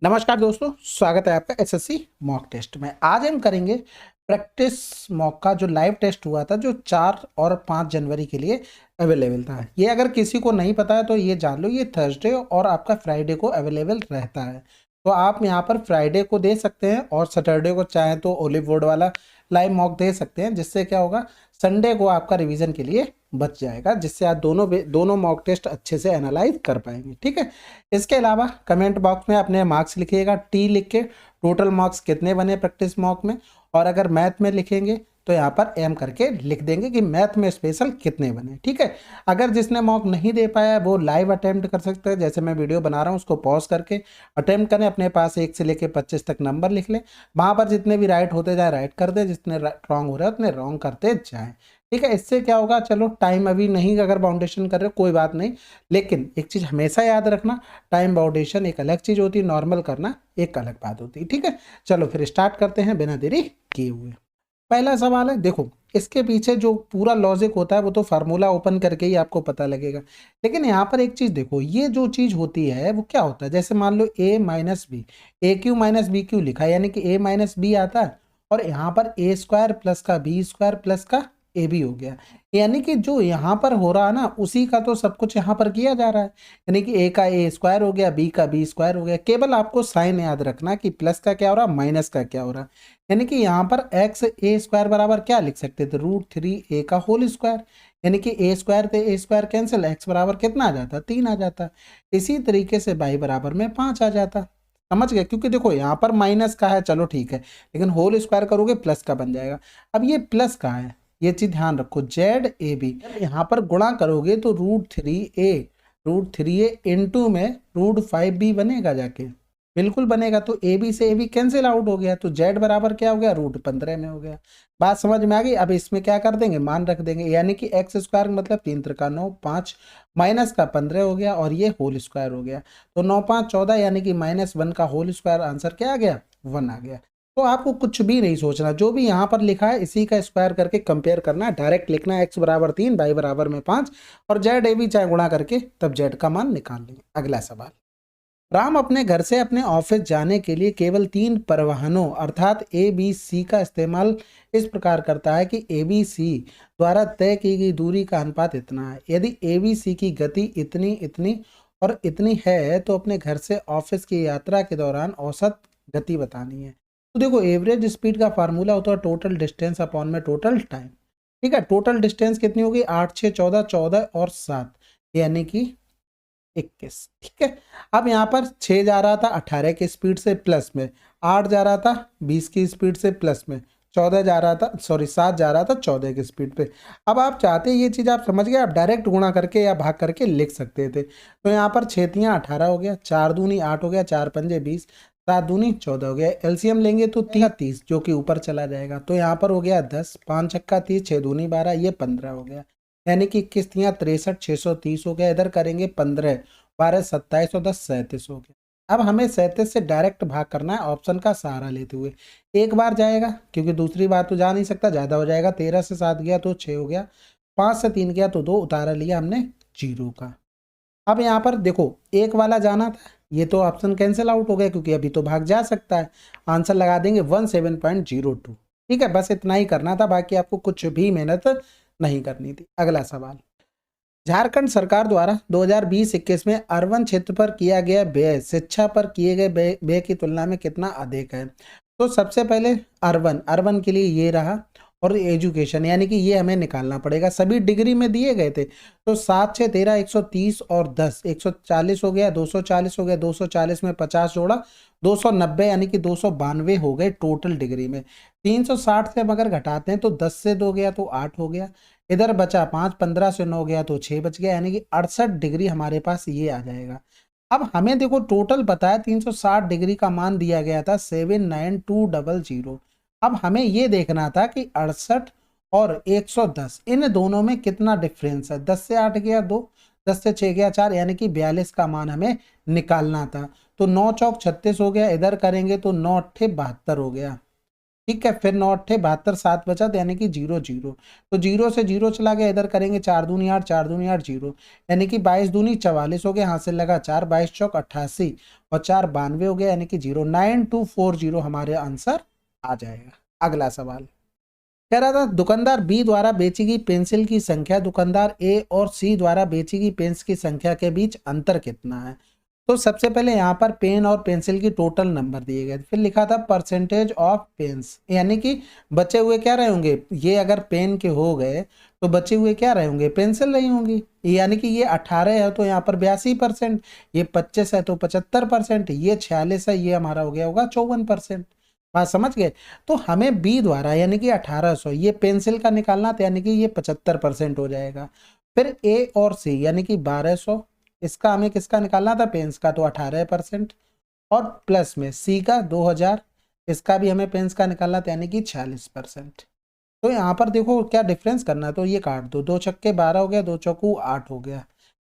नमस्कार दोस्तों, स्वागत है आपका एसएससी मॉक टेस्ट में। आज हम करेंगे प्रैक्टिस मॉक का जो लाइव टेस्ट हुआ था, जो 4 और 5 जनवरी के लिए अवेलेबल था। ये अगर किसी को नहीं पता है तो ये जान लो, ये थर्सडे और आपका फ्राइडे को अवेलेबल रहता है। तो आप यहाँ पर फ्राइडे को दे सकते हैं और सैटरडे को चाहें तो ओलिव बोर्ड वाला लाइव मॉक दे सकते हैं, जिससे क्या होगा, संडे को आपका रिवीजन के लिए बच जाएगा, जिससे आप दोनों मॉक टेस्ट अच्छे से एनालाइज कर पाएंगे। ठीक है। इसके अलावा कमेंट बॉक्स में अपने मार्क्स लिखिएगा, टी लिख के टोटल मार्क्स कितने बने प्रैक्टिस मॉक में, और अगर मैथ में लिखेंगे तो यहाँ पर एम करके लिख देंगे कि मैथ में स्पेशल कितने बने। ठीक है। अगर जिसने मॉक नहीं दे पाया वो लाइव अटेम्प्ट कर सकते हैं, जैसे मैं वीडियो बना रहा हूँ उसको पॉज करके अटेम्प्ट करें, अपने पास 1 से लेकर 25 तक नंबर लिख लें, वहाँ पर जितने भी राइट होते जाए राइट कर दे, जितने रॉन्ग हो रहे हैं उतने रॉन्ग करते जाएँ। ठीक है। इससे क्या होगा, चलो टाइम अभी नहीं, अगर बाउंडेशन कर रहे हो कोई बात नहीं, लेकिन एक चीज़ हमेशा याद रखना, टाइम बाउंडेशन एक अलग चीज़ होती है, नॉर्मल करना एक अलग बात होती है। ठीक है। चलो फिर स्टार्ट करते हैं बिना देरी किए हुए। पहला सवाल है, देखो इसके पीछे जो पूरा लॉजिक होता है वो तो फार्मूला ओपन करके ही आपको पता लगेगा, लेकिन यहाँ पर एक चीज़ देखो, ये जो चीज़ होती है वो क्या होता है, जैसे मान लो ए माइनस बी, ए क्यू माइनस बी क्यू लिखा है, यानी कि ए माइनस बी आता है, और यहाँ पर ए स्क्वायर प्लस का बी स्क्वायर प्लस का ए बी हो गया। यानी कि जो यहाँ पर हो रहा है ना, उसी का तो सब कुछ यहाँ पर किया जा रहा है, यानी कि ए का ए स्क्वायर हो गया, बी का बी स्क्वायर हो गया। केवल आपको साइन याद रखना कि प्लस का क्या हो रहा है, माइनस का क्या हो रहा है। यानी कि यहाँ पर एक्स ए स्क्वायर बराबर क्या लिख सकते थे, √3 ए का होल स्क्वायर, यानी कि ए स्क्वायर थे ए स्क्वायर कैंसिल, एक्स बराबर कितना आ जाता, 3 आ जाता। इसी तरीके से बाई बराबर में 5 आ जाता। समझ गए, क्योंकि देखो यहाँ पर माइनस का है, चलो ठीक है, लेकिन होल स्क्वायर करोगे प्लस का बन जाएगा। अब ये प्लस का है, ये चीज ध्यान रखो, जेड ए बी, यहाँ पर गुणा करोगे तो √3 ए इंटू में √5b बनेगा जाके, बिल्कुल बनेगा। तो ए बी से ए बी कैंसिल आउट हो गया, तो जेड बराबर क्या हो गया, √15 में हो गया। बात समझ में आ गई। अब इसमें क्या कर देंगे, मान रख देंगे, यानी कि एक्स स्क्वायर मतलब 3 त्रिका 9, 5 माइनस का 15 हो गया, और ये होल स्क्वायर हो गया, तो 9 5 14, यानी कि -1 का होल स्क्वायर, आंसर क्या आ गया, 1 आ गया। तो आपको कुछ भी नहीं सोचना, जो भी यहाँ पर लिखा है इसी का स्क्वायर करके कंपेयर करना है, डायरेक्ट लिखना है एक्स बराबर 3 वाई बराबर में 5, और जेड ए बी चाहे गुणा करके तब जेड का मान निकाल लेंगे। अगला सवाल, राम अपने घर से अपने ऑफिस जाने के लिए केवल 3 परिवहनों अर्थात ए बी सी का इस्तेमाल इस प्रकार करता है कि ए बी सी द्वारा तय की गई दूरी का अनुपात इतना है। यदि ए बी सी की गति इतनी इतनी और इतनी है तो अपने घर से ऑफिस की यात्रा के दौरान औसत गति बतानी है। तो देखो, एवरेज स्पीड का फार्मूला होता है टोटल डिस्टेंस अपॉन में टोटल टाइम। ठीक है। टोटल डिस्टेंस कितनी होगी, 8 6 14, 14 और 7, यानी कि 21। ठीक है। अब यहाँ पर 6 जा रहा था 18 की स्पीड से प्लस में, 8 जा रहा था 20 की स्पीड से प्लस में, 14 जा रहा था, सॉरी 7 जा रहा था 14 की स्पीड पे। अब आप चाहते ये चीज़ आप समझ गए, आप डायरेक्ट गुणा करके या भाग करके लिख सकते थे। तो यहाँ पर 6 तियाँ 18 हो गया, 4 दूनी 8 हो गया, 4 पंजे 20, 7 दूनी 14 हो गया। एलसीएम लेंगे तो 30 जो कि ऊपर चला जाएगा, तो यहाँ पर हो गया 10, 5 छक्का 30, 6 दूनी 12, ये 15 हो गया, यानी कि 21 तियाँ 63, 630 हो गया। इधर करेंगे 15, 12 27 और 10 37 हो गया। अब हमें 37 से डायरेक्ट भाग करना है ऑप्शन का सहारा लेते हुए। एक बार जाएगा क्योंकि दूसरी बार तो जा नहीं सकता, ज़्यादा हो जाएगा। 13 से 7 गया तो 6 हो गया, 5 से 3 गया तो 2, उतारा लिया हमने 0 का। अब यहाँ पर देखो, एक वाला जाना था, ये तो ऑप्शन कैंसिल आउट हो गया क्योंकि अभी तो भाग जा सकता है। आंसर लगा देंगे 17.02। ठीक है, बस इतना ही करना था, बाकी आपको कुछ भी मेहनत नहीं करनी थी। अगला सवाल, झारखंड सरकार द्वारा 2020-21 में अर्बन क्षेत्र पर किया गया व्यय शिक्षा पर किए गए व्यय की तुलना में कितना अधिक है। तो सबसे पहले अर्बन, अर्बन के लिए ये रहा, और एजुकेशन यानी कि ये हमें निकालना पड़ेगा, सभी डिग्री में दिए गए थे। तो 7 6 13, 130 और 10 140 हो गया, 240 हो गया, 240 में 50 जोड़ा 290, यानी कि 292 हो गए टोटल डिग्री में। 360 से अगर घटाते हैं तो 10 से 2 गया तो 8 हो गया, इधर बचा 5, 15 से 9 गया तो 6 बच गया, यानी कि 68 डिग्री हमारे पास ये आ जाएगा। अब हमें देखो टोटल बताया 360 डिग्री का मान दिया गया था 79200। अब हमें ये देखना था कि 68 और 110 इन दोनों में कितना डिफरेंस है। 10 से 8 गया 2, 10 से 6 गया 4, यानी कि 42 का मान हमें निकालना था। तो 9 चौक 36 हो गया, इधर करेंगे तो 9 अट्ठे 72 हो गया। ठीक है, फिर 9 8 72 7 बचा तो यानी कि 0 0, तो 0 से 0 चला गया, इधर करेंगे 4 दूनी 8 4 दूनी 8 0, यानी कि 22 दूनी 44 हो गया, हाथ से लगा 4, 22 चौक 88 और 4 92 हो गया, यानी कि 09240 हमारे आंसर आ जाएगा। अगला सवाल कह रहा था दुकानदार बी द्वारा बेची गई पेंसिल की संख्या दुकानदार ए और सी द्वारा बेची गई पेंस की संख्या के बीच अंतर कितना है। तो सबसे पहले यहाँ पर पेन और पेंसिल की टोटल नंबर दिए गए, फिर लिखा था परसेंटेज ऑफ पेन्स, यानी कि बचे हुए क्या रहे होंगे, ये अगर पेन के हो गए तो बचे हुए क्या रहे होंगे, पेंसिल रही होंगी, यानी कि ये 18 है तो यहाँ पर 82%, ये 25 है तो 75%, ये 46 है, ये हमारा हो गया होगा 54%। बात समझ गए। तो हमें बी द्वारा यानी कि 1800 ये पेंसिल का निकालना था, यानी कि ये 75% हो जाएगा। फिर ए और सी यानी कि 1200, इसका हमें किसका निकालना था, पेंस का, तो 18%, और प्लस में सी का 2000, इसका भी हमें पेंस का निकालना था, यानी कि 46%। तो यहाँ पर देखो क्या डिफरेंस करना है, तो ये काट दो, 2 छक्के 12 हो गया, 2 चौकू 8 हो गया,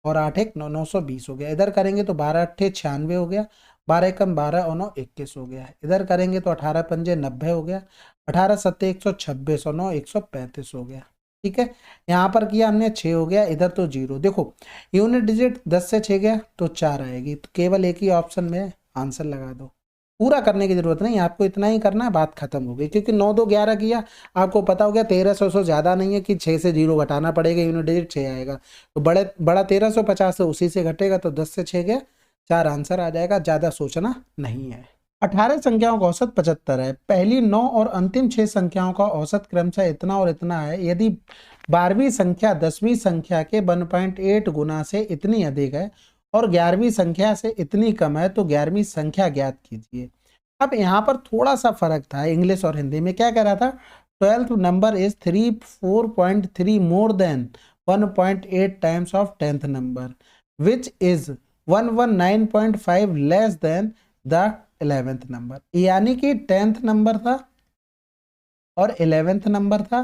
और 8 एक 920 हो गया। इधर करेंगे तो 12 अट्ठे 96 हो गया, 12 कम 12 और 9 21 हो गया। इधर करेंगे तो 18 पंजे 90 हो गया, 18 सत्ते 126 और 9 135 हो गया। ठीक है, यहाँ पर किया हमने 6 हो गया, इधर तो 0। देखो यूनिट डिजिट 10 से 6 गया तो 4 आएगी, तो केवल एक ही ऑप्शन में आंसर लगा दो, पूरा करने की जरूरत नहीं, आपको इतना ही करना है, बात खत्म हो गई। क्योंकि 9 2 11 किया, आपको पता हो गया 1300 से ज़्यादा नहीं है कि 6 से 0 घटाना पड़ेगा, यूनिट डिजिट 6 आएगा, तो बड़ा 1350 से उसी से घटेगा, तो 10 से 6 गया 4 आंसर आ जाएगा, ज़्यादा सोचना नहीं है। 18 संख्याओं का औसत 75 है, पहली 9 और अंतिम 6 संख्याओं का औसत क्रमशः इतना और इतना है, यदि 12वीं संख्या 10वीं संख्या के 1.8 गुना से इतनी अधिक है और 11वीं संख्या से इतनी कम है तो 11वीं संख्या ज्ञात कीजिए। अब यहाँ पर थोड़ा सा फर्क था इंग्लिश और हिंदी में, क्या कह रहा था, 12th number is 4.3 more than 1.8 times of 10th number which is 119.5 less than the 11th number, यानी कि 10th नंबर था और 11th नंबर था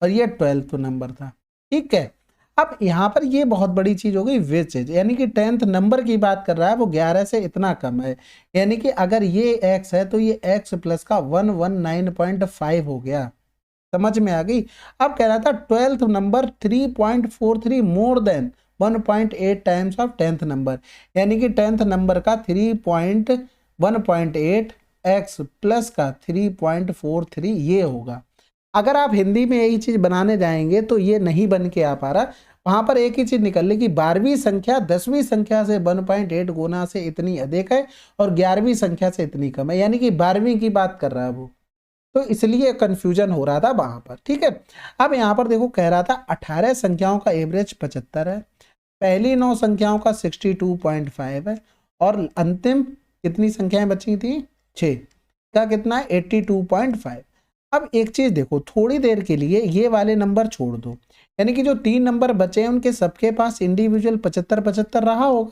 और ये 12th नंबर था। ठीक है, अब यहाँ पर ये बहुत बड़ी चीज हो गई विच इज, यानी कि 10th नंबर की बात कर रहा है, वो 11 से इतना कम है, यानी कि अगर ये x है तो ये x प्लस का 119.5 हो गया, समझ में आ गई। अब कह रहा था 12th number 3.43 more than 1.8 times of 10th number, यानी कि 10th नंबर का 3.1.8 x प्लस का 3.43 ये होगा। अगर आप हिंदी में यही चीज बनाने जाएंगे तो ये नहीं बन के आ पा रहा, वहां पर एक ही चीज निकल ली कि 12वीं संख्या 10वीं संख्या से 1.8 गुना से इतनी अधिक है और 11वीं संख्या से इतनी कम है, यानी कि 12वीं की बात कर रहा है वो, तो इसलिए कंफ्यूजन हो रहा था वहां पर। ठीक है, अब यहाँ पर देखो कह रहा था 18 संख्याओं का एवरेज 75 है, पहली 9 संख्याओं का 62.5 है और अंतिम कितनी संख्याएं बची थी 6 का कितना है 82.5। अब एक चीज देखो, थोड़ी देर के लिए ये वाले नंबर छोड़ दो, यानी कि जो 3 नंबर बचे हैं उनके सबके पास इंडिविजुअल 75-75 रहा होगा,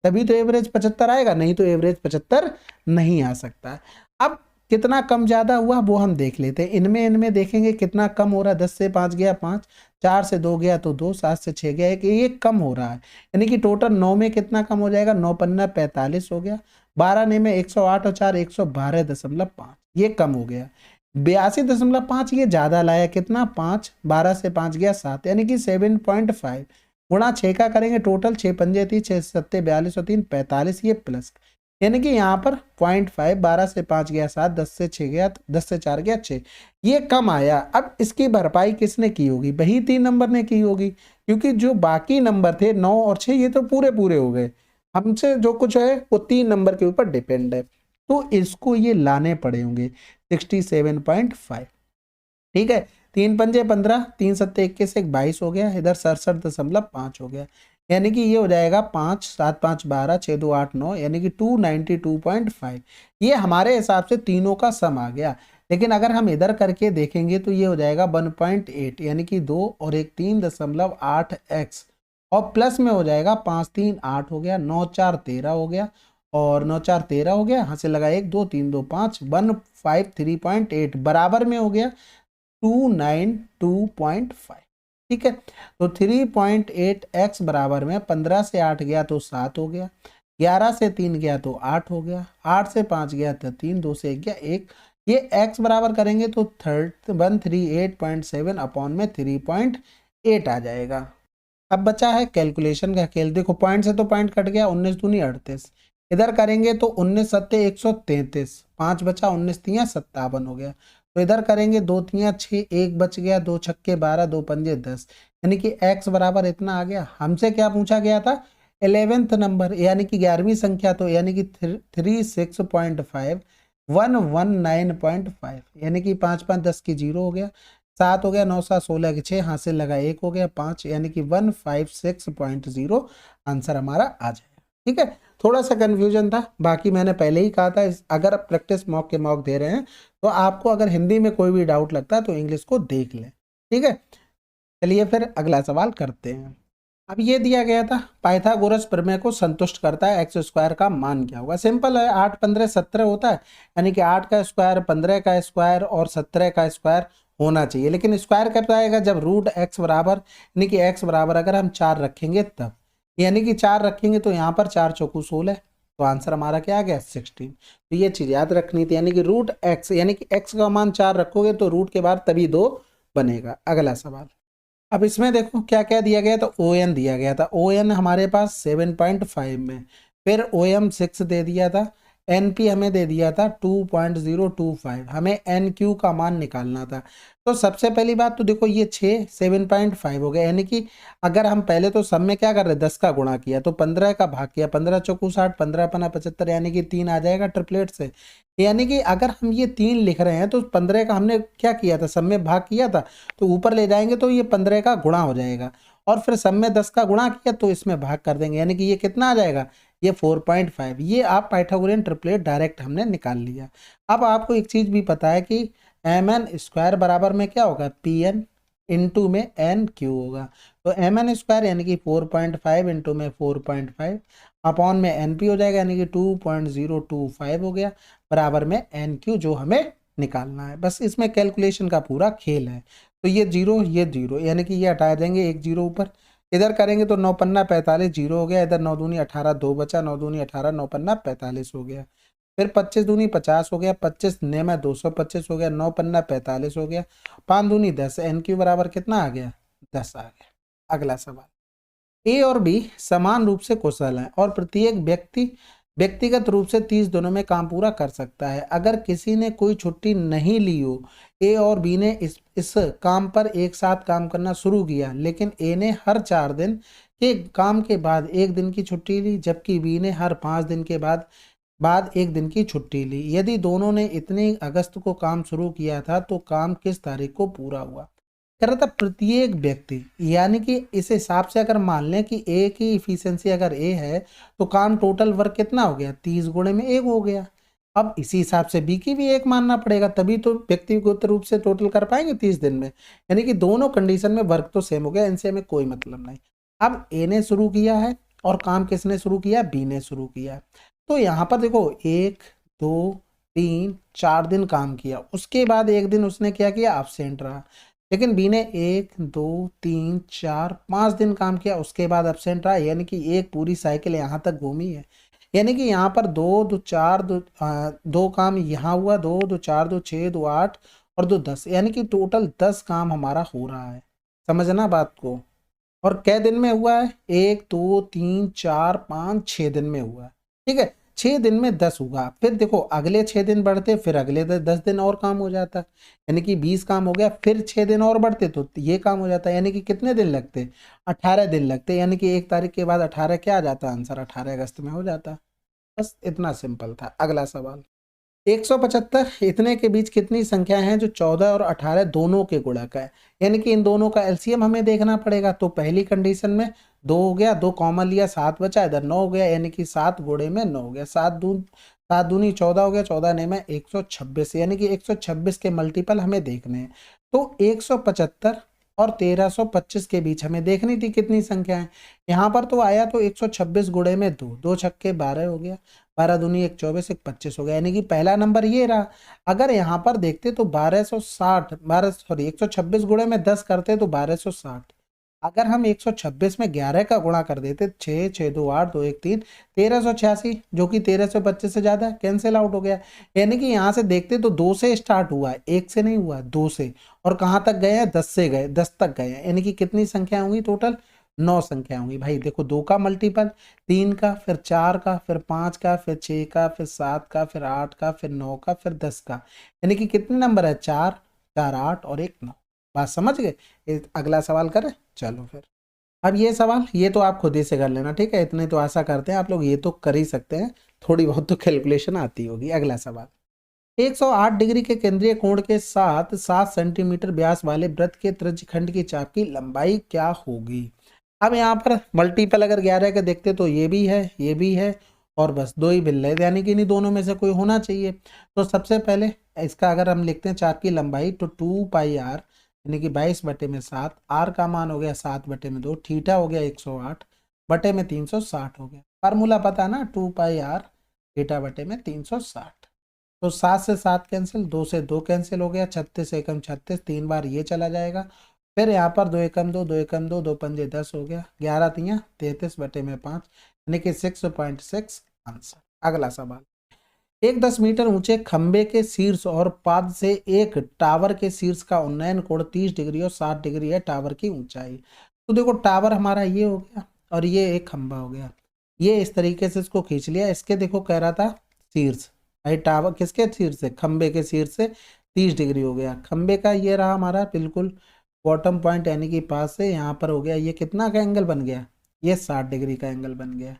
तभी तो एवरेज 75 आएगा, नहीं तो एवरेज 75 नहीं आ सकता। अब कितना कम ज्यादा हुआ वो हम देख लेते हैं, इनमें देखेंगे कितना कम हो रहा है, 10 से 5 गया 5, 4 से 2 गया तो 2, 7 से 6 गया एक, ये कम हो रहा है, यानी कि टोटल 9 में कितना कम हो जाएगा, 9 पन्ना 45 हो गया, 12 ने में 108 और 4 112.5 ये कम हो गया, 82.5 ये ज्यादा लाया, कितना 5, 12 से 5 गया 7, यानी कि 7.5 गुणा 6 का करेंगे, टोटल 6 पंजे थी 6 सत्ते 42 और 3 45, ये प्लस, यानी कि यहाँ पर 0.5, 12 से 5 गया 7, 10 से 6 गया 10 से 4 गया 6, ये कम आया। अब इसकी भरपाई किसने की होगी, वही 3 नंबर ने की होगी, क्योंकि जो बाकी नंबर थे 9 और 6 ये तो पूरे पूरे हो गए, हमसे जो कुछ है वो 3 नंबर के ऊपर डिपेंड है, तो इसको ये लाने पड़े होंगे 67.5। ठीक है, 3 पंजे 15, 3 सत्ते 21 एक 22 हो गया, इधर 67.5 हो गया, यानी कि ये हो जाएगा 5, 7 5 12, 6 2 8 9, यानी कि 292.5, ये हमारे हिसाब से तीनों का सम आ गया। लेकिन अगर हम इधर करके देखेंगे तो ये हो जाएगा 1.8, यानी कि 2 और 1 3.8x, और प्लस में हो जाएगा 5 3 8 हो गया, 9 4 13 हो गया, और 9 4 13 हो गया, यहाँ से लगा 1 2 3 2 5 153.8 बराबर में हो गया 292.5। ठीक है, तो 3.8x बराबर में 15 से 8 गया तो 7 हो गया, 11 से 3 गया तो 8 हो गया, 8 से 5 गया तो 3, 2 से 1 गया 1, ये x बराबर करेंगे तो 138.7 अपॉन में 3.8 आ जाएगा। अब बचा है कैलकुलेशन का खेल। देखो पॉइंट से तो पॉइंट कट गया, 19 दूनी 38, इधर करेंगे तो 19 सत्ते 133, 5 बचा, 19 तियां 57 हो गया। तो इधर करेंगे 2 तियां 6, 1 बच गया, 2 छक्के 12, 2 पंजे 10, यानी कि x बराबर इतना आ गया। हमसे क्या पूछा गया था? 11th नंबर, यानी कि 11वीं संख्या, तो यानी कि 36.5 119.5, यानी कि 5 5 10 की 0 हो गया, 7 हो गया, 9 7 16 की 6, हासिल लगा 1 हो गया 5, यानी कि 156.0 आंसर हमारा आ जाएगा। ठीक है, थोड़ा सा कंफ्यूजन था, बाकी मैंने पहले ही कहा था अगर प्रैक्टिस मॉक के मॉक दे रहे हैं तो आपको अगर हिंदी में कोई भी डाउट लगता है तो इंग्लिश को देख लें। ठीक है, चलिए फिर अगला सवाल करते हैं। अब ये दिया गया था, पाइथागोरस प्रमेय को संतुष्ट करता है एक्स स्क्वायर का मान क्या होगा? सिंपल है, 8 15 17 होता है, यानी कि 8 का स्क्वायर 15 का स्क्वायर और 17 का स्क्वायर होना चाहिए। लेकिन स्क्वायर कब आएगा? जब रूट एक्स बराबर, यानी कि एक्स बराबर अगर हम 4 रखेंगे तब, यानी कि 4 रखेंगे तो यहाँ पर 4 चौकू 16, तो आंसर हमारा क्या आ गया? 16। तो ये चीज याद रखनी थी, यानी कि रूट एक्स, यानी कि एक्स का मान 4 रखोगे तो रूट के बाद तभी 2 बनेगा। अगला सवाल। अब इसमें देखो क्या क्या दिया गया, तो ओ एन दिया गया था, ओ एन हमारे पास 7.5 में, फिर ओ एम 6 दे दिया था, एन पी हमें दे दिया था 2.025, हमें एन क्यू का मान निकालना था। तो सबसे पहली बात तो देखो ये 6 7.5 हो गया, यानी कि अगर हम पहले तो सब में क्या कर रहे, 10 का गुणा किया तो 15 का भाग किया, 15 चौकू 60, 15 पना 75, यानी कि 3 आ जाएगा ट्रिपलेट से। यानी कि अगर हम ये 3 लिख रहे हैं तो 15 का हमने क्या किया था, सब में भाग किया था, तो ऊपर ले जाएंगे तो ये 15 का गुणा हो जाएगा, और फिर सब में 10 का गुणा किया तो इसमें भाग कर देंगे, यानी कि ये कितना आ जाएगा? ये 4.5। ये आप पाइथागोरियन ट्रिपलेट डायरेक्ट हमने निकाल लिया। अब आपको एक चीज भी पता है कि एम एन स्क्वायर बराबर में क्या होगा? पी एन इंटू में एन क्यू होगा। तो एम एन स्क्वायर यानी कि 4.5 इंटू में 4.5 अपॉन में एन पी हो जाएगा, यानी कि 2.025 हो गया, बराबर में एन क्यू जो हमें निकालना है। बस इसमें कैलकुलेशन का पूरा खेल है। तो ये जीरो, यानी कि ये हटा देंगे, एक जीरो ऊपर, इधर करेंगे तो 9 पन्ना 45 जीरो हो गया, इधर 9 दूनी 18, 2 बचा, 9 दूनी 18, 9 पन्ना 45 हो गया, फिर 25 दूनी 50 हो गया, 25 ने में 225 हो गया, 9 पन्ना 45 हो गया, 5 दूनी 10, एन क्यू बराबर कितना आ गया? 10 आ गया। अगला सवाल। ए और बी समान रूप से कुशल हैं और प्रत्येक व्यक्तिगत रूप से 30 दिनों में काम पूरा कर सकता है। अगर किसी ने कोई छुट्टी नहीं ली हो, ए और बी ने इस काम पर एक साथ काम करना शुरू किया, लेकिन ए ने हर 4 दिन के काम के बाद 1 दिन की छुट्टी ली, जबकि बी ने हर 5 दिन के बाद 1 दिन की छुट्टी ली। यदि दोनों ने इतने अगस्त को काम शुरू किया था तो काम किस तारीख को पूरा हुआ? कह रहा था प्रत्येक व्यक्ति, यानी कि इस हिसाब से अगर मान लें कि ए की इफिशियंसी अगर ए है तो काम टोटल वर्क कितना हो गया? 30 गुणे में 1 हो गया। अब इसी हिसाब से बी की भी 1 मानना पड़ेगा, तभी तो व्यक्तिगत रूप से टोटल कर पाएंगे 30 दिन में। यानी कि दोनों कंडीशन में वर्क तो सेम हो गया, इनसे हमें कोई मतलब नहीं। अब ए ने शुरू किया है और काम किसने शुरू किया? बी ने शुरू किया है। तो यहाँ पर देखो 1 2 3 4 दिन काम किया, उसके बाद 1 दिन उसने क्या किया? एब्सेंट रहा। लेकिन बी ने 1 2 3 4 5 दिन काम किया, उसके बाद एब्सेंट रहा, यानी कि एक पूरी साइकिल यहाँ तक घूमी है। यानी कि यहाँ पर 2 2 4 2 काम यहाँ हुआ, 2 2 4 2 6 2 8 और 2 10, यानी कि टोटल 10 काम हमारा हो रहा है। समझना बात को। और कै दिन में हुआ है? 1 2 3 4 5 6 दिन में हुआ है। ठीक है, 6 दिन में 10 हुआ। फिर देखो अगले 6 दिन बढ़ते, फिर अगले 10 दिन और काम हो जाता, यानी कि 20 काम हो गया, फिर 6 दिन और बढ़ते तो ये काम हो जाता, यानी कि कितने दिन लगते? 18 दिन लगते, यानी कि 1 तारीख के बाद 18 क्या आ जाता? आंसर 18 अगस्त में हो जाता। बस इतना सिंपल था। अगला सवाल। 175 इतने के बीच कितनी संख्या हैं जो 14 और 18 दोनों के गुणक है? यानी कि इन दोनों का एलसीएम हमें देखना पड़ेगा। तो पहली कंडीशन में 2 हो गया, 2 कॉमन लिया, 7 बचा, इधर 9 हो गया, यानी कि 7 गुणे में 9 हो गया, 7 दूनी 14 हो गया, 14 ने में 126, यानी कि 126 के मल्टीपल हमें देखने हैं। तो 175 और 1325 के बीच हमें देखनी थी कितनी संख्या है। यहाँ पर तो आया तो 126 गुणे में 2, 2 छक्के 12 हो गया, 12 दूनी 1 24, 1 25 हो गया, यानी कि पहला नंबर ये रहा। अगर यहाँ पर देखते तो 1260, 126 गुणे में 10 करते तो 1260, अगर हम 126 में 11 का गुणा कर देते, 6 6 2 8 2 1 3, 1386, जो कि 1325 से ज्यादा, कैंसिल आउट हो गया। यानी कि यहाँ से देखते तो 2 से स्टार्ट हुआ है, 1 से नहीं हुआ, 2 से, और कहाँ तक गए हैं, 10 से गए, 10 तक गए हैं। यानी कि कितनी संख्या होंगी टोटल, 9 संख्या होंगी। भाई देखो 2 का मल्टीपल 3 का, फिर 4 का, फिर 5 का, फिर 6 का, फिर 7 का, फिर 8 का, फिर 9 का, फिर 10 का। यानी कि कितने नंबर है, 4 4 8 और 1 9। बात समझ गए। अगला सवाल करें, चलो फिर। अब ये सवाल ये तो आप खुद ही से कर लेना, ठीक है, इतने तो आशा करते हैं आप लोग, ये तो कर ही सकते हैं, थोड़ी बहुत तो कैलकुलेशन आती होगी। अगला सवाल, 108 डिग्री के केंद्रीय कोण के साथ 7 सेंटीमीटर व्यास वाले वृत्त के त्रिज्यखंड की चाप की लंबाई क्या होगी। अब यहाँ पर मल्टीपल अगर 11 के देखते तो ये भी है, ये भी है, और बस दो ही मिल रहे, यानी कि इन्हीं दोनों में से कोई होना चाहिए। तो सबसे पहले इसका अगर हम लिखते हैं चाप की लंबाई, तो 2 पाई आर, यानी कि 22/7, आर का मान हो गया 7/2, थीटा हो गया 108/360 हो गया। फार्मूला पता ना, 2 पाई आर थीटा/360। तो 7 से 7 कैंसिल, 2 से 2 कैंसिल हो गया, 36 एकम 36, 3 बार ये चला जाएगा। फिर यहाँ पर 2 एकम 2, 2 एकम 2, 2 पंजे 10 हो गया, 11 तियाँ 33/5, यानी कि 6.6 आंसर। अगला सवाल, एक 10 मीटर ऊंचे खंबे के शीर्ष और पाद से एक टावर के शीर्ष का उन्नयन कोण 30 डिग्री और 60 डिग्री है टावर की ऊंचाई। तो देखो टावर हमारा ये हो गया, और ये एक खंबा हो गया, ये इस तरीके से इसको खींच लिया। इसके देखो कह रहा था शीर्ष, भाई टावर किसके शीर्ष से, खंबे के शीर्ष से 30 डिग्री हो गया। खंबे का ये रहा हमारा बिल्कुल बॉटम पॉइंट, यानी कि पास से यहाँ पर हो गया, ये कितना का एंगल बन गया, ये 60 डिग्री का एंगल बन गया।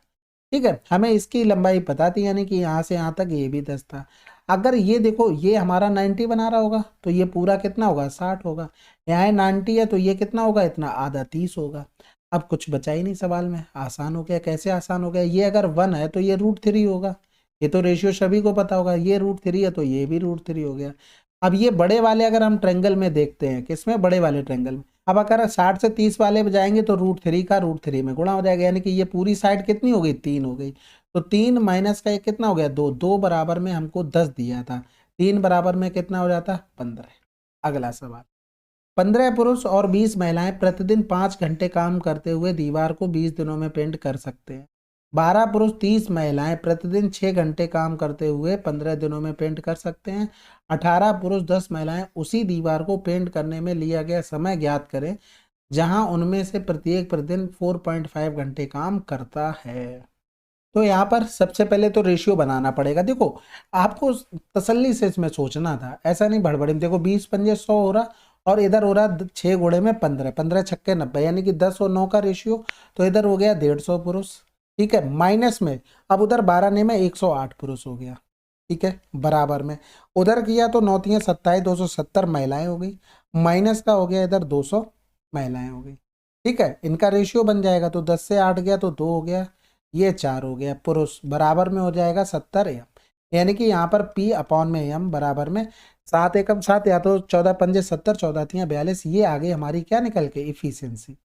ठीक है, हमें इसकी लंबाई पता थी, यानी कि यहाँ से यहाँ तक ये भी 10 था। अगर ये देखो ये हमारा 90 बना रहा होगा, तो ये पूरा कितना होगा, 60 होगा। यहाँ 90 है तो ये कितना होगा, इतना आधा 30 होगा। अब कुछ बचा ही नहीं सवाल में, आसान हो गया। कैसे आसान हो गया, ये अगर 1 है तो ये √3 होगा, ये तो रेशियो सभी को पता होगा। ये √3 है तो ये भी √3 हो गया। अब ये बड़े वाले अगर हम ट्रेंगल में देखते हैं, किसमें, बड़े वाले ट्रेंगल में, अब अगर 60 से 30 वाले में जाएंगे तो √3 का √3 में गुणा हो जाएगा, यानी कि ये पूरी साइड कितनी हो गई, 3 हो गई। तो 3 माइनस का एक कितना हो गया, 2, 2 बराबर में हमको 10 दिया था, 3 बराबर में कितना हो जाता, 15। अगला सवाल, 15 पुरुष और 20 महिलाएं प्रतिदिन 5 घंटे काम करते हुए दीवार को 20 दिनों में पेंट कर सकते हैं। 12 पुरुष 30 महिलाएं प्रतिदिन 6 घंटे काम करते हुए 15 दिनों में पेंट कर सकते हैं। 18 पुरुष 10 महिलाएं उसी दीवार को पेंट करने में लिया गया समय ज्ञात करें, जहां उनमें से प्रत्येक प्रतिदिन 4.5 घंटे काम करता है। तो यहाँ पर सबसे पहले तो रेशियो बनाना पड़ेगा। देखो आपको तसल्ली से इसमें सोचना था, ऐसा नहीं भड़बड़ी में। देखो 20 पंजे 100 हो रहा, और इधर हो रहा 6 गुणे में 15, 15 छक्के 90, यानी कि 10 और 9 का रेशियो। तो इधर हो गया 150 पुरुष, ठीक है, माइनस में अब उधर 12 ने में 108 पुरुष हो गया, ठीक है, बराबर में उधर किया तो 9 तियाँ 27, 270 महिलाएं हो गई, माइनस का हो गया इधर 200 महिलाएं हो गई। ठीक है, इनका रेशियो बन जाएगा, तो 10 से 8 गया तो 2 हो गया, ये 4 हो गया, पुरुष बराबर में हो जाएगा 70 एम, यानी कि यहाँ पर P अपॉन में एम बराबर में 7 एकम 7, या तो 14 पंजे 70, 14 तियाँ 42, ये आगे हमारी क्या निकल के, इफिशियंसी।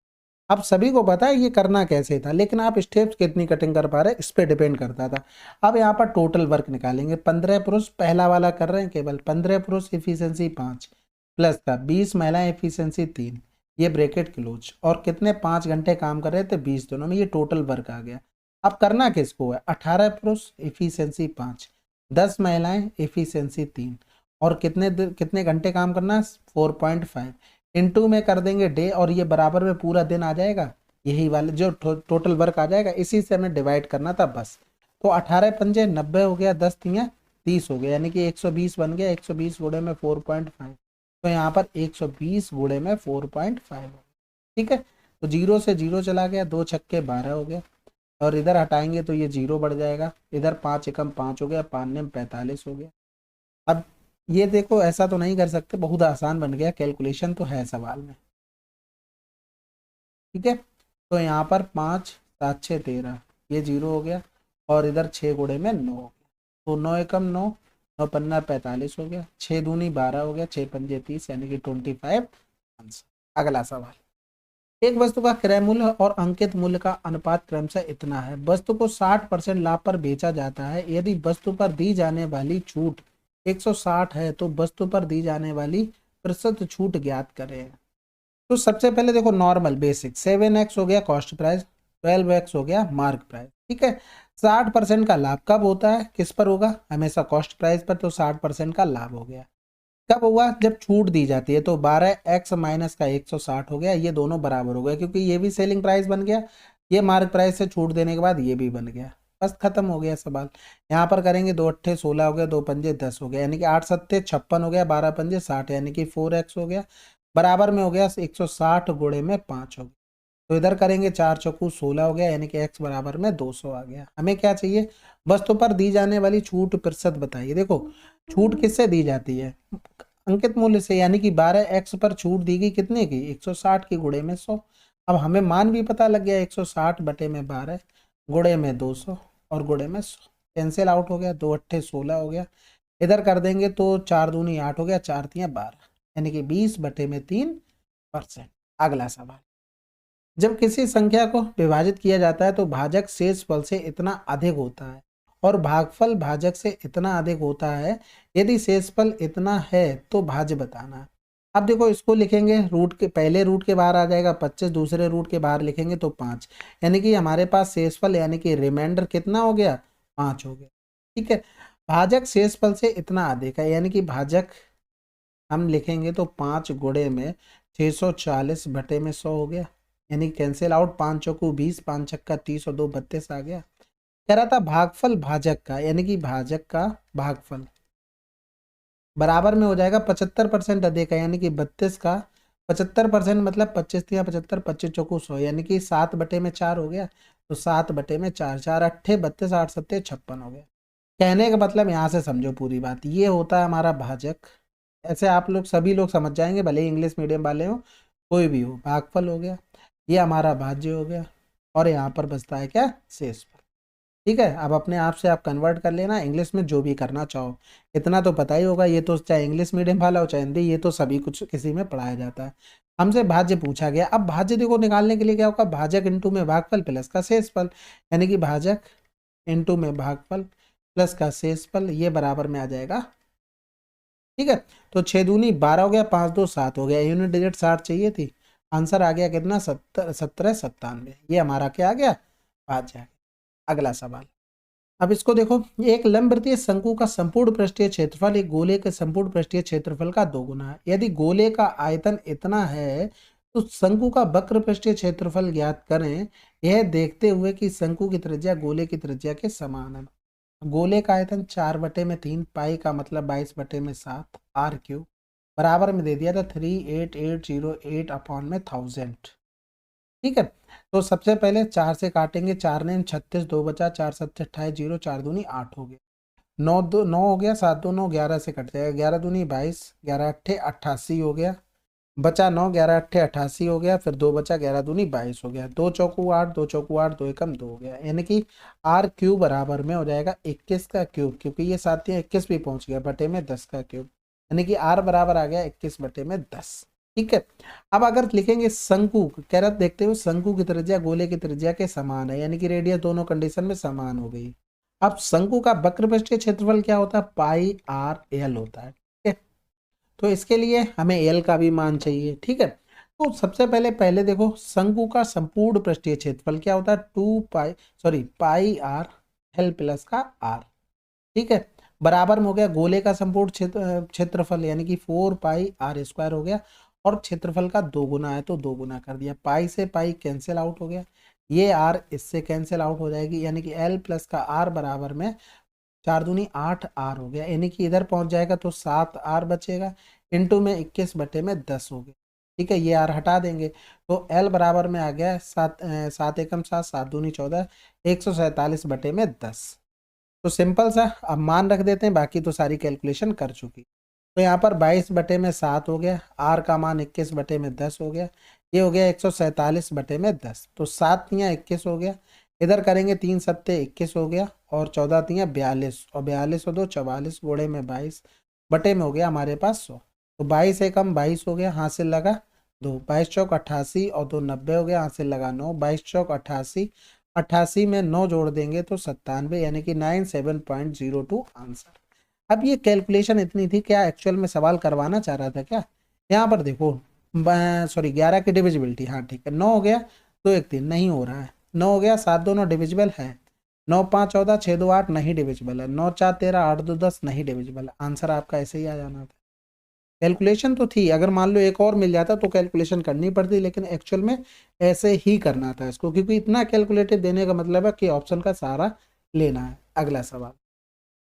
अब सभी को पता है ये करना कैसे था, लेकिन आप स्टेप्स कितनी कटिंग कर पा रहे हैं इस पे डिपेंड करता था। अब यहाँ पर टोटल वर्क निकालेंगे, 15 पुरुष पहला वाला कर रहे हैं केवल, 15 पुरुष इफिशियंसी 5 प्लस का 20 महिलाएं इफिशियंसी 3, ये ब्रैकेट क्लोज, और कितने 5 घंटे काम कर रहे थे 20 दिनों में, ये टोटल वर्क आ गया। अब करना किसको है, 18 पुरुष इफिशियंसी 5, 10 महिलाएं इफिशियंसी 3, और कितने घंटे काम करना, 4.5 इनटू में कर देंगे डे, और ये बराबर में पूरा दिन आ जाएगा, यही वाले जो टोटल वर्क आ जाएगा, इसी से हमें डिवाइड करना था बस। तो 18 पंजे 90 हो गया, 10 तियाँ 30 हो गया, यानी कि 120 बन गया, 120 गुणे में 4.5, तो यहाँ पर 120 गुणे में 4.5, ठीक है। तो 0 से 0 चला गया, 2 छक्के 12 हो गया, और इधर हटाएंगे तो ये 0 बढ़ जाएगा, इधर 5 एकम 5 हो गया, 5 ने 45 हो गया। अब ये देखो ऐसा तो नहीं कर सकते, बहुत आसान बन गया, कैलकुलेशन तो है सवाल में, ठीक है। तो यहाँ पर 5 7 6 13, ये 0 हो गया, और इधर 6 गुणे में 9 हो गया, तो 9 एकम 9, 9 पन्ना 45 हो गया, 6 दूनी 12 हो गया, 6 पंजे 30, यानी कि 25 आंसर। अगला सवाल, एक वस्तु का क्रय मूल्य और अंकित मूल्य का अनुपात क्रमशः इतना है, वस्तु को 60% लाभ पर बेचा जाता है, यदि वस्तु पर दी जाने वाली छूट 160 है तो वस्तु पर दी जाने वाली प्रतिशत छूट ज्ञात करें। तो सबसे पहले देखो नॉर्मल बेसिक 7x हो गया कॉस्ट प्राइस, 12x हो गया मार्क प्राइस, ठीक है। 60% का लाभ कब होता है, किस पर होगा, हमेशा कॉस्ट प्राइस पर, तो 60% का लाभ हो गया। कब हुआ, जब छूट दी जाती है, तो 12x माइनस का 160 हो गया, ये दोनों बराबर हो गए क्योंकि ये भी सेलिंग प्राइस बन गया, ये मार्क प्राइस से छूट देने के बाद ये भी बन गया, बस खत्म हो गया सवाल। यहाँ पर करेंगे 2 अट्ठे 16 हो गया, 2 पंजे 10 हो गया, यानी कि 8 सत्ते 56 हो गया, 12 पंजे 60, यानी कि 4x हो गया, बराबर में हो गया 160 गुणे में 5 हो गया। तो इधर करेंगे 4 चौकू 16 हो गया, यानी कि x बराबर में 200 आ गया। हमें क्या चाहिए, वस्तु पर दी जाने वाली छूट प्रतिशत बताइए। देखो छूट किससे दी जाती है, अंकित मूल्य से, यानी कि 12x पर छूट दी गई कितने की, 160 की, गुणे में 100। अब हमें मान भी पता लग गया, 160 बटे में 12 गुणे में 200 और गुणे में 100, कैंसिल आउट हो गया, 2 अट्ठे 16 हो गया। इधर कर देंगे तो 4 दूनी 8 हो गया, 4 तियां 12, यानी कि 20 बटे में 3%। अगला सवाल, जब किसी संख्या को विभाजित किया जाता है तो भाजक शेषफल से इतना अधिक होता है और भागफल भाजक से इतना अधिक होता है, यदि शेषफल इतना है तो भाज्य बताना है। अब देखो इसको लिखेंगे, रूट के पहले रूट के बाहर आ जाएगा 25, दूसरे रूट के बाहर लिखेंगे तो 5, यानी कि हमारे पास शेषफल यानी कि रिमाइंडर कितना हो गया, 5 हो गया, ठीक है। भाजक शेषफल से इतना अधिक है, यानी कि भाजक हम लिखेंगे तो 5 गुणे में 640 बटे में 100 हो गया, यानी कैंसिल आउट, 5 चौकू 20, 5 छक्का 30 और 2 32 आ गया। कह रहा था भागफल भाजक का, यानी कि भाजक का भागफल बराबर में हो जाएगा 75% अधिक है, यानी कि 32 का 75% मतलब 25 या 75, 25 चौकू 100, यानी कि 7 बटे में 4 हो गया, तो 7 बटे में 4, 4 अट्ठे 32, 8 सत्ते 56 हो गया। कहने का मतलब यहाँ से समझो पूरी बात, ये होता है हमारा भाजक। ऐसे आप लोग सभी लोग समझ जाएंगे, भले ही इंग्लिश मीडियम वाले हो कोई भी हो, भागफल हो गया, ये हमारा भाज्य हो गया, और यहाँ पर बचता है क्या, शेषफल, ठीक है। अब अपने आप से आप कन्वर्ट कर लेना इंग्लिश में जो भी करना चाहो, इतना तो पता ही होगा, ये तो चाहे इंग्लिश मीडियम वाला हो चाहे हिंदी, ये तो सभी कुछ किसी में पढ़ाया जाता है। हमसे भाज्य पूछा गया, अब भाज्य देखो निकालने के लिए क्या होगा, भाजक इंटू में भागफल प्लस का शेषफल, यानी कि भाजक इंटू में भागफल प्लस का शेषफल, ये बराबर में आ जाएगा, ठीक है। तो 6 दूनी 12 हो गया, 5 दो 7 हो गया, यूनिट डिजिट 60 चाहिए थी, आंसर आ गया कितना, 1797, ये हमारा क्या आ गया, भाज्य आ गया। अगला सवाल, अब इसको देखो, एक लंबवृत्तीय शंकु का संपूर्ण पृष्ठीय क्षेत्रफल एक गोले के संपूर्ण पृष्ठीय क्षेत्रफल का 2 गुना है। यदि गोले का आयतन इतना है तो शंकु का वक्र पृष्ठीय क्षेत्रफल ज्ञात करें, यह देखते हुए कि शंकु की त्रिज्या गोले की त्रिज्या के समान है। गोले का आयतन 4 बटे में 3, पाई का मतलब 22 बटे में 7 आर क्यूब, बराबर में दे दिया था 38808 अपॉन में 1000, ठीक है। तो सबसे पहले 4 से काटेंगे, 4 ने 36, 2 बचा, 4 7 28, 0, 4 दूनी 8 हो गया, 9 2 9 हो गया, 7 2 9, 11 से कट जाएगा, 11 दूनी 22, 11 अट्ठे 88 हो गया, बचा 9, 11 अट्ठे 88 हो गया, फिर 2 बचा, 11 दूनी 22 हो गया, 2 चौकू 8, 2 चौकू 8, 2 एकम 2 हो गया, यानी कि आर क्यूब बराबर में हो जाएगा 21 का क्यूब, क्योंकि ये साथियाँ 21 भी पहुंच गया, बटे में 10 का क्यूब, यानी कि आर बराबर आ गया 21 बटे में 10, ठीक है। अब अगर लिखेंगे शंकु, कह रहा देखते हुए शंकु की त्रिज्या गोले की त्रिज्या के समान है, यानी कि रेडियस दोनों कंडीशन में समान हो गई। अब शंकु का वक्र पृष्ठीय क्षेत्रफल क्या होता है, पाई आर एल होता है, ठीक है। तो इसके लिए हमें एल का भी मान चाहिए, ठीक है। तो सबसे पहले देखो शंकु का संपूर्ण पृष्ठीय क्षेत्रफल क्या होता है, 2 पाई पाई आर एल प्लस का आर, ठीक है, बराबर में हो गया गोले का संपूर्ण क्षेत्रफल, यानी कि 4 पाई आर स्क्वायर हो गया, और क्षेत्रफल का 2 गुना है तो 2 गुना कर दिया, पाई से पाई कैंसिल आउट हो गया, ये आर इससे कैंसिल आउट हो जाएगी, यानी कि एल प्लस का आर बराबर में 4 दूनी 8 आर हो गया, यानी कि इधर पहुंच जाएगा तो 7 आर बचेगा, इंटू में 21 बटे में 10 हो गया, ठीक है। ये आर हटा देंगे तो एल बराबर में आ गया 7 एकम 7, 7 दूनी 14, 147 बटे में 10। तो सिंपल सा अब मान रख देते हैं, बाकी तो सारी कैलकुलेशन कर चुकी। तो यहाँ पर 22 बटे में 7 हो गया, आर का मान 21 बटे में 10 हो गया, ये हो गया 147 बटे में 10, तो 7 तियाँ 21 हो गया, इधर करेंगे 3 सत्ते 21 हो गया, और 14 तियाँ 42, और 42 और 2 44, गोड़े में 22 बटे में हो गया हमारे पास 100, तो 22 एकम 22 हो गया, हासिल लगा 2, 22 चौक 88 और 2 90 हो गया, हासिल लगा 9, 22 चौक 88, 88 में 9 जोड़ देंगे तो 97, यानी कि 97.02 आंसर। अब ये कैलकुलेशन इतनी थी, क्या एक्चुअल में सवाल करवाना चाह रहा था क्या, यहाँ पर देखो सॉरी 11 की डिविजिबिलिटी, हाँ ठीक है, 9 हो गया, 2 1 3 नहीं हो रहा है, 9 हो गया, 7 2 9 डिविजिबल है, 9 5 14 6 2 8 नहीं डिविजिबल है, 9 4 13 8 2 10 नहीं डिविजिबल है। आंसर आपका ऐसे ही आ जाना था। कैलकुलेशन तो थी, अगर मान लो एक और मिल जाता तो कैलकुलेशन करनी पड़ती, लेकिन एक्चुअल में ऐसे ही करना था इसको, क्योंकि इतना कैलकुलेटिव देने का मतलब है कि ऑप्शन का सहारा लेना है। अगला सवाल,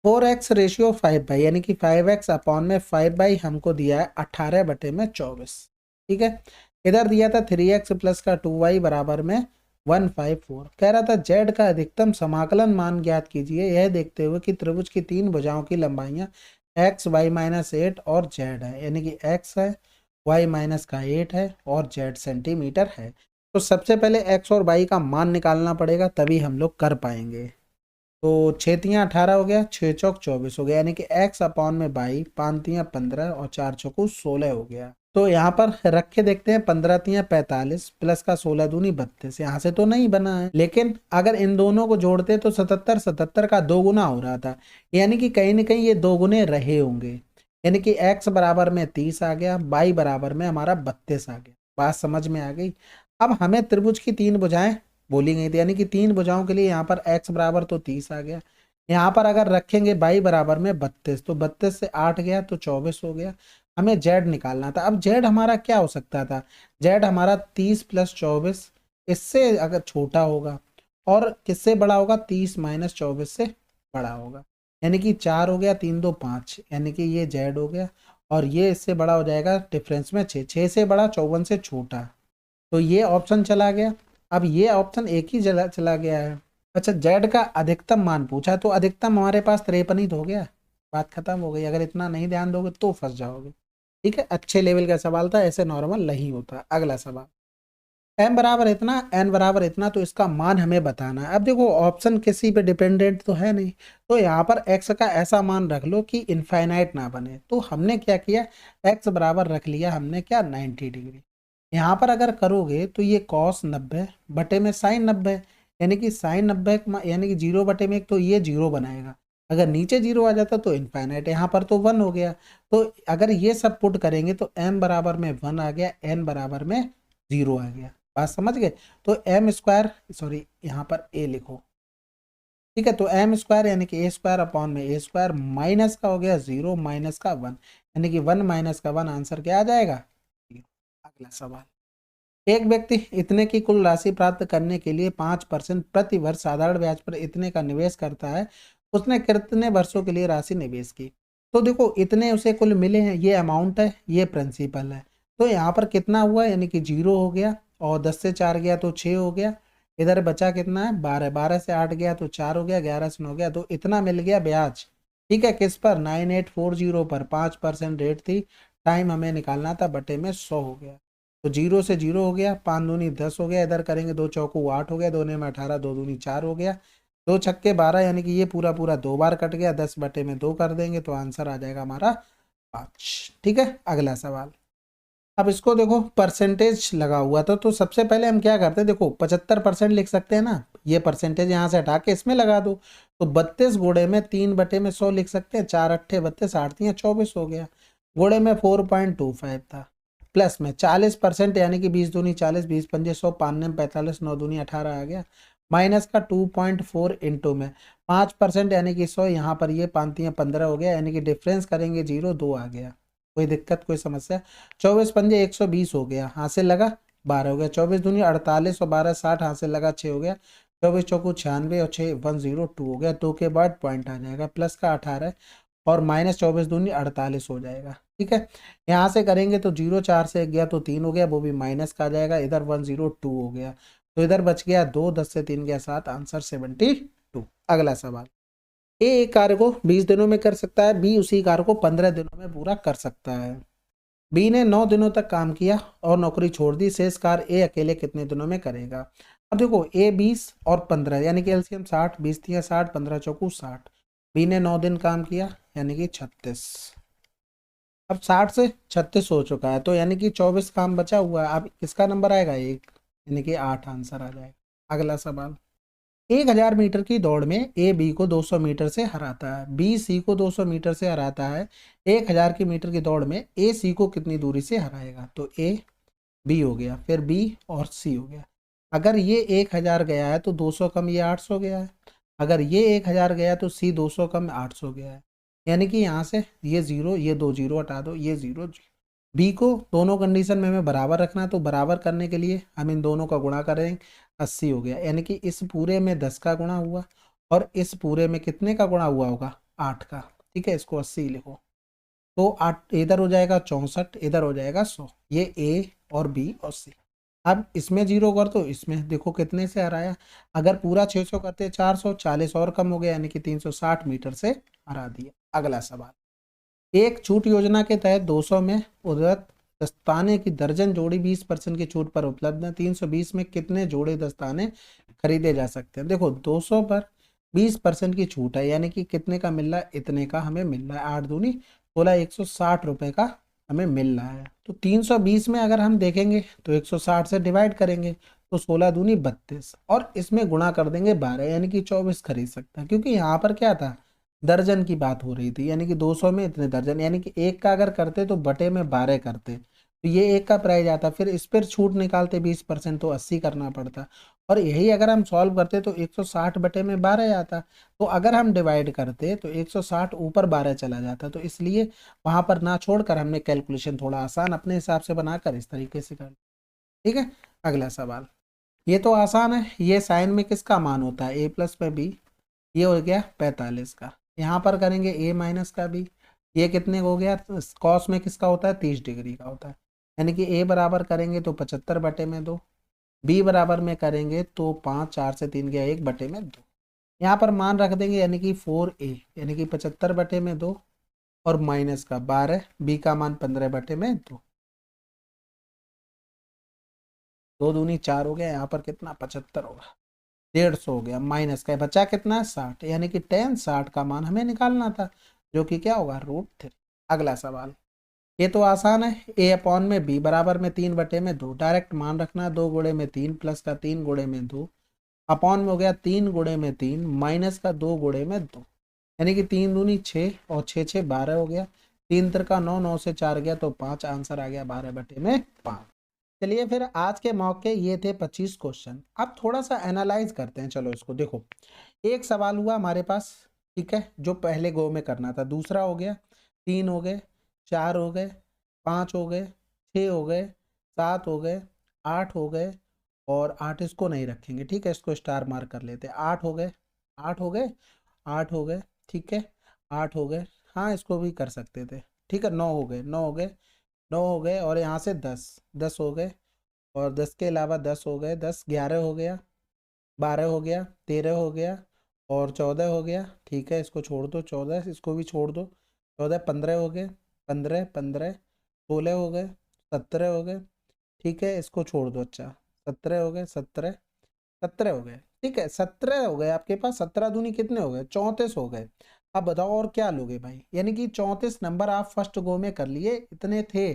4x रेशियो 5/, यानी कि 5x अपॉन में 5/, हमको दिया है 18/24। ठीक है, इधर दिया था 3x प्लस का 2y बराबर में 154। कह रहा था जेड का अधिकतम समाकलन मान ज्ञात कीजिए, यह देखते हुए कि त्रिभुज की तीन भुजाओं की लंबाइयां x y-8 और z है, यानी कि x है, y माइनस का 8 है और z सेंटीमीटर है। तो सबसे पहले x और y का मान निकालना पड़ेगा, तभी हम लोग कर पाएंगे। तो 6×3 = 18 हो गया, 6 चौक 24 हो गया, यानी कि x अपॉन में 22, 5×3 = 15 और 4 चौको 16 हो गया। तो यहाँ पर रख के देखते हैं, 15×3 = 45 प्लस का 16×2 = 32। यहाँ से तो नहीं बना है, लेकिन अगर इन दोनों को जोड़ते तो 77, 77 का 2 गुना हो रहा था, यानी कि कहीं ना कहीं ये 2 गुने रहे होंगे, यानी कि x बराबर में 30 आ गया, y बराबर में हमारा 32 आ गया। बात समझ में आ गई। अब हमें त्रिभुज की तीन भुजाएं बोली गई थी, यानी कि तीन भुजाओं के लिए यहाँ पर x बराबर तो 30 आ गया, यहाँ पर अगर रखेंगे y बराबर में 32, तो 32 से 8 गया तो 24 हो गया। हमें z निकालना था। अब z हमारा क्या हो सकता था, z हमारा 30 + 24 इससे अगर छोटा होगा, और किससे बड़ा होगा, 30 - 24 से बड़ा होगा, यानी कि 4 हो गया, 3 2 5, यानी कि ये z हो गया, और ये इससे बड़ा हो जाएगा डिफरेंस में 6, 6 से बड़ा 54 से छोटा, तो ये ऑप्शन चला गया। अब ये ऑप्शन एक ही चला गया है। अच्छा, जेड का अधिकतम मान पूछा, तो अधिकतम हमारे पास 53 ही तो हो गया, बात खत्म हो गई। अगर इतना नहीं ध्यान दोगे तो फंस जाओगे। ठीक है, अच्छे लेवल का सवाल था, ऐसे नॉर्मल नहीं होता। अगला सवाल, m बराबर इतना, n बराबर इतना, तो इसका मान हमें बताना है। अब देखो ऑप्शन किसी पे डिपेंडेंट तो है नहीं, तो यहाँ पर x का ऐसा मान रख लो कि इनफाइनाइट ना बने। तो हमने क्या किया, x बराबर रख लिया हमने क्या, 90 डिग्री। यहाँ पर अगर करोगे तो ये cos 90 बटे में sin 90, यानी कि sin 90 यानी कि 0/1, तो ये 0 बनाएगा। अगर नीचे 0 आ जाता तो इनफाइनाइट, यहाँ पर तो 1 हो गया। तो अगर ये सब पुट करेंगे तो m बराबर में 1 आ गया, n बराबर में 0 आ गया। बात समझ गए। तो m², सॉरी यहाँ पर a लिखो, ठीक है, तो m² यानी कि a² अपॉन में a² माइनस का हो गया 0 माइनस का 1, यानी कि 1 माइनस का 1, आंसर क्या आ जाएगा। अगला सवाल, एक व्यक्ति इतने की कुल राशि प्राप्त करने के लिए 5% प्रति वर्ष साधारण ब्याज पर इतने का निवेश करता है, उसने कितने वर्षों के लिए राशि निवेश की। तो देखो इतने उसे कुल मिले हैं, ये अमाउंट है, ये प्रिंसिपल है। तो यहाँ पर कितना हुआ, यानी कि 0 हो गया, और 10 से 4 गया तो 6 हो गया, इधर बचा कितना है 12, 12 से 8 गया तो 4 हो गया, 11 से 9 गया, तो इतना मिल गया ब्याज। ठीक है, किस पर, 9840 पर 5% रेट थी, टाइम हमें निकालना था, बटे में 100 हो गया। तो 0 से 0 हो गया, 5 दूनी 10 हो गया, इधर करेंगे 2 चौको 8 हो गया, 2 में 18, 2 दूनी 4 हो गया, 2 छक्के 12, यानी कि ये पूरा पूरा 2 बार कट गया, 10 बटे में 2 कर देंगे तो आंसर आ जाएगा हमारा 5। ठीक है, अगला सवाल। अब इसको देखो परसेंटेज लगा हुआ था, तो सबसे पहले हम क्या करते हैं, देखो 75% लिख सकते हैं ना, ये परसेंटेज यहाँ से हटा के इसमें लगा दो, तो 32 गुणे में 3/100 लिख सकते हैं, 4 अट्ठे 32, 8 3 24 हो गया, गुणे में 4.25 था, प्लस में 40%, यानी कि 20 दूनी 40, 20 पंजे 100, 5 ने 45, 9 दूनी 18 आ गया, माइनस का 2.4 इंटू में 5%, यानी कि 100, यहाँ पर ये 5 3 15 हो गया, यानी कि डिफरेंस करेंगे 0, 2 आ गया। कोई दिक्कत कोई समस्या, 24 पंजे 120 हो गया, हाथ से लगा 12 हो गया, 24 दूनी 48 और 12 60, हाथ से लगा 6 हो गया, 24 चौको 96 और 6 102 हो गया, 2 के बाद पॉइंट आ जाएगा, प्लस का 18 और माइनस 24 दूनी 48 हो जाएगा। ठीक है, यहाँ से करेंगे तो 0 4 से 1 गया तो 3 हो गया, वो भी माइनस का आ जाएगा, इधर 102 हो गया, तो इधर बच गया 2, 10 से 3 गया 7, आंसर 72। अगला सवाल, ए एक कार्य को 20 दिनों में कर सकता है, बी उसी कार्य को 15 दिनों में पूरा कर सकता है। बी ने 9 दिनों तक काम किया और नौकरी छोड़ दी, शेष कार्य ए अकेले कितने दिनों में करेगा। अब देखो ए 20 और 15, यानी कि एलसीएम 60, 20 3 60, 15 चौको 60, बी ने 9 दिन काम किया, यानी कि 36। अब 60 से 36 हो चुका है, तो यानी कि 24 काम बचा हुआ है। अब किसका नंबर आएगा, एक, यानी कि 8 आंसर आ जाएगा। अगला सवाल, 1000 मीटर की दौड़ में ए बी को 200 मीटर से हराता है, बी सी को 200 मीटर से हराता है। 1000 की मीटर की दौड़ में ए सी को कितनी दूरी से हराएगा? तो ए बी हो गया, फिर बी और सी हो गया। अगर ये 1000 गया है तो 200 कम ये 800 गया है। अगर ये 1000 गया तो सी 200 कम 800 गया है। यानी कि यहाँ से ये जीरो, ये दो जीरो हटा दो, ये जीरो। बी को दोनों कंडीशन में हमें बराबर रखना है, तो बराबर करने के लिए हम इन दोनों का गुणा करें। 80 हो गया, यानी कि इस पूरे में 10 का गुणा हुआ और इस पूरे में कितने का गुणा हुआ होगा? 8 का। ठीक है, इसको 80 लिखो। तो 8 इधर हो जाएगा 64, इधर हो जाएगा 100। ये ए और बी और सी। अब इसमें जीरो कर दो, इसमें देखो कितने से हराया। अगर पूरा 600 करते 440 और कम हो गया, यानी कि 360 मीटर से हरा दिया। अगला सवाल, एक छूट योजना के तहत 200 में उद्धृत दस्ताने की दर्जन जोड़ी 20% की छूट पर उपलब्ध है। 320 में कितने जोड़े दस्ताने खरीदे जा सकते हैं? देखो 200 पर 20% की छूट है, यानी कि कितने का मिल रहा है? इतने का हमें मिल रहा है। 8 दूनी 16, 160 रुपए का हमें मिल रहा है। तो 320 में अगर हम देखेंगे तो 160 से डिवाइड करेंगे तो 16 दूनी 32 और इसमें गुणा कर देंगे 12, यानी कि 24 खरीद सकता है। क्योंकि यहाँ पर क्या था? दर्जन की बात हो रही थी, यानी कि 200 में इतने दर्जन, यानी कि एक का अगर करते तो बटे में 12 करते, तो ये एक का प्राइस आता। फिर इस पर छूट निकालते 20%, तो 80 करना पड़ता। और यही अगर हम सॉल्व करते तो 160 बटे में 12 आता। तो अगर हम डिवाइड करते तो 160 ऊपर 12 चला जाता। तो इसलिए वहां पर ना छोड़कर हमने कैलकुलेशन थोड़ा आसान अपने हिसाब से बनाकर इस तरीके से कर। ठीक है, अगला सवाल, ये तो आसान है। ये साइन में किसका मान होता है? ए प्लस में बी। ये हो गया 45 का। यहाँ पर करेंगे ए माइनस का बी। ये कितने हो गया? कॉस में किसका होता है? 30 डिग्री का होता है। यानी कि ए बराबर करेंगे तो 75 बटे में 2। बी बराबर में करेंगे तो 5, 4 से 3 गया 1 बटे में 2। यहाँ पर मान रख देंगे, यानी कि 4a, यानी कि 75 बटे में 2 और माइनस का 12, बी का मान 15 बटे में 2। 2 दूनी 4 हो गया, यहाँ पर कितना? 75 होगा। 150 हो गया, माइनस का बचा कितना? 60, यानी कि tan 60 का मान हमें निकालना था, जो कि क्या होगा? √3। अगला सवाल, ये तो आसान है। ए अपॉन में बी बराबर में 3 बटे में 2, डायरेक्ट मान रखना है। 2 गुणे में 3 प्लस का 3 गुणे में 2 अपॉन में हो गया 3 गुणे में 3 माइनस का 2 गुणे में 2, यानी कि 3 दूनी 6 और 6 6 12 हो गया। 3 तिरका 9, 9 से 4 गया तो 5, आंसर आ गया 12 बटे में 5। चलिए फिर आज के मौके ये थे 25 क्वेश्चन। अब थोड़ा सा एनालाइज करते हैं। चलो इसको देखो, एक सवाल हुआ हमारे पास, ठीक है, जो पहले गो में करना था। दूसरा हो गया, 3 हो गए, 4 हो गए, 5 हो गए, 6 हो गए, 7 हो गए, 8 हो गए और 8 इसको नहीं रखेंगे, ठीक है, इसको स्टार मार्क कर लेते हैं। 8 हो गए, 8 हो गए, 8 हो गए, ठीक है, 8 हो गए। हाँ, इसको भी कर सकते थे, ठीक है। 9 हो गए, 9 हो गए, 9 हो गए और यहाँ से 10, 10 हो गए और 10 के अलावा 10 हो गए, 10, 11 हो गया, 12 हो गया, 13 हो गया और 14 हो गया, ठीक है, इसको छोड़ दो। 14, इसको भी छोड़ दो। 14, 15 हो गए, 15, 15, 16 हो गए, 17 हो गए, ठीक है, इसको छोड़ दो। अच्छा, 17 हो गए, 17, 17 हो गए, ठीक है, 17 हो गए आपके पास। 17 दूनी कितने हो गए? 34 हो गए। अब बताओ और क्या लोगे भाई? यानी कि 34 नंबर आप फर्स्ट गो में कर लिए, इतने थे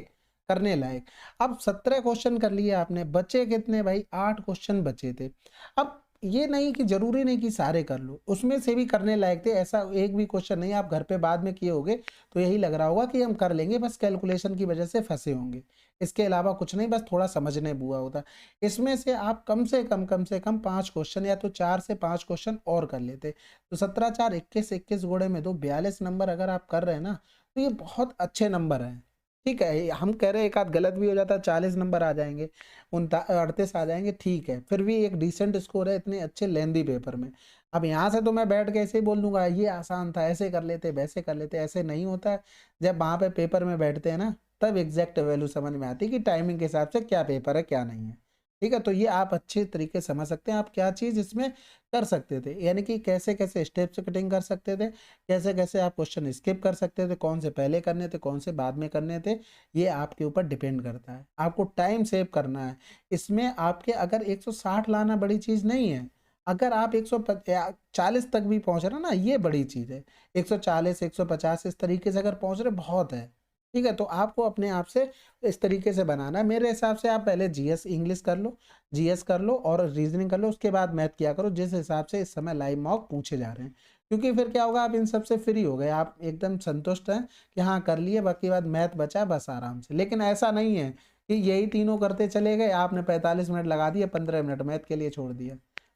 करने लायक। अब 17 क्वेश्चन कर लिए आपने, बचे कितने भाई? 8 क्वेश्चन बचे थे। अब ये नहीं कि जरूरी नहीं कि सारे कर लो, उसमें से भी करने लायक थे, ऐसा एक भी क्वेश्चन नहीं। आप घर पे बाद में किए होगे तो यही लग रहा होगा कि हम कर लेंगे, बस कैलकुलेशन की वजह से फंसे होंगे। इसके अलावा कुछ नहीं, बस थोड़ा समझने हुआ होता। इसमें से आप कम से कम 5 क्वेश्चन या तो 4 से 5 क्वेश्चन और कर लेते। तो 17 4 21, 21 गुणे में 2, 42 नंबर अगर आप कर रहे हैं ना, तो ये बहुत अच्छे नंबर हैं। ठीक है, हम कह रहे हैं एक आध गलत भी हो जाता है 40 नंबर आ जाएंगे, 38 आ जाएंगे, ठीक है, फिर भी एक डिसेंट स्कोर है इतने अच्छे लेंदी पेपर में। अब यहाँ से तो मैं बैठ के ऐसे ही बोल दूंगा ये आसान था, ऐसे कर लेते, वैसे कर लेते, ऐसे नहीं होता है। जब वहाँ पे पेपर में बैठते हैं ना, तब एग्जैक्ट वैल्यू समझ में आती है कि टाइमिंग के हिसाब से क्या पेपर है क्या नहीं है। ठीक है, तो ये आप अच्छे तरीके से समझ सकते हैं आप क्या चीज़ इसमें कर सकते थे, यानी कि कैसे कैसे स्टेप से कटिंग कर सकते थे, कैसे कैसे आप क्वेश्चन स्किप कर सकते थे, कौन से पहले करने थे, कौन से बाद में करने थे। ये आपके ऊपर डिपेंड करता है, आपको टाइम सेव करना है इसमें। आपके अगर 160 लाना बड़ी चीज़ नहीं है, अगर आप 140 तक भी पहुंच रहे ना, ये बड़ी चीज़ है। 140 150 इस तरीके से अगर पहुंच रहे बहुत है। ठीक है, तो आपको अपने आप से इस तरीके से बनाना है। मेरे हिसाब से आप पहले जीएस इंग्लिश कर लो, जीएस कर लो और रीजनिंग कर लो, उसके बाद मैथ किया करो, जिस हिसाब से इस समय लाइव मॉक पूछे जा रहे हैं। क्योंकि फिर क्या होगा, आप इन सब से फ्री हो गए, आप एकदम संतुष्ट हैं कि हाँ कर लिए, बाकी बाद मैथ बचा बस आराम से। लेकिन ऐसा नहीं है कि यही तीनों करते चले गए, आपने 45 मिनट लगा दिए, 15 मिनट मैथ के लिए छोड़ दिया,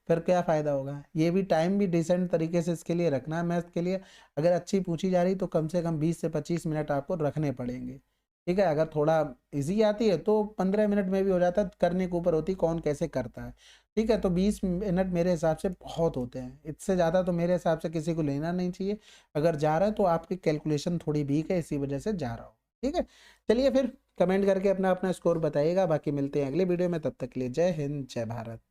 फिर क्या फ़ायदा होगा। ये भी टाइम भी डिसेंट तरीके से इसके लिए रखना है मैथ के लिए। अगर अच्छी पूछी जा रही तो कम से कम 20 से 25 मिनट आपको रखने पड़ेंगे। ठीक है, अगर थोड़ा इजी आती है तो 15 मिनट में भी हो जाता है, करने के ऊपर होती कौन कैसे करता है। ठीक है, तो 20 मिनट मेरे हिसाब से बहुत होते हैं, इससे ज़्यादा तो मेरे हिसाब से किसी को लेना नहीं चाहिए। अगर जा रहा है तो आपकी कैलकुलेशन थोड़ी वीक है, इसी वजह से जा रहा हो। ठीक है, चलिए फिर कमेंट करके अपना अपना स्कोर बताइएगा, बाकी मिलते हैं अगले वीडियो में, तब तक के लिए जय हिंद जय भारत।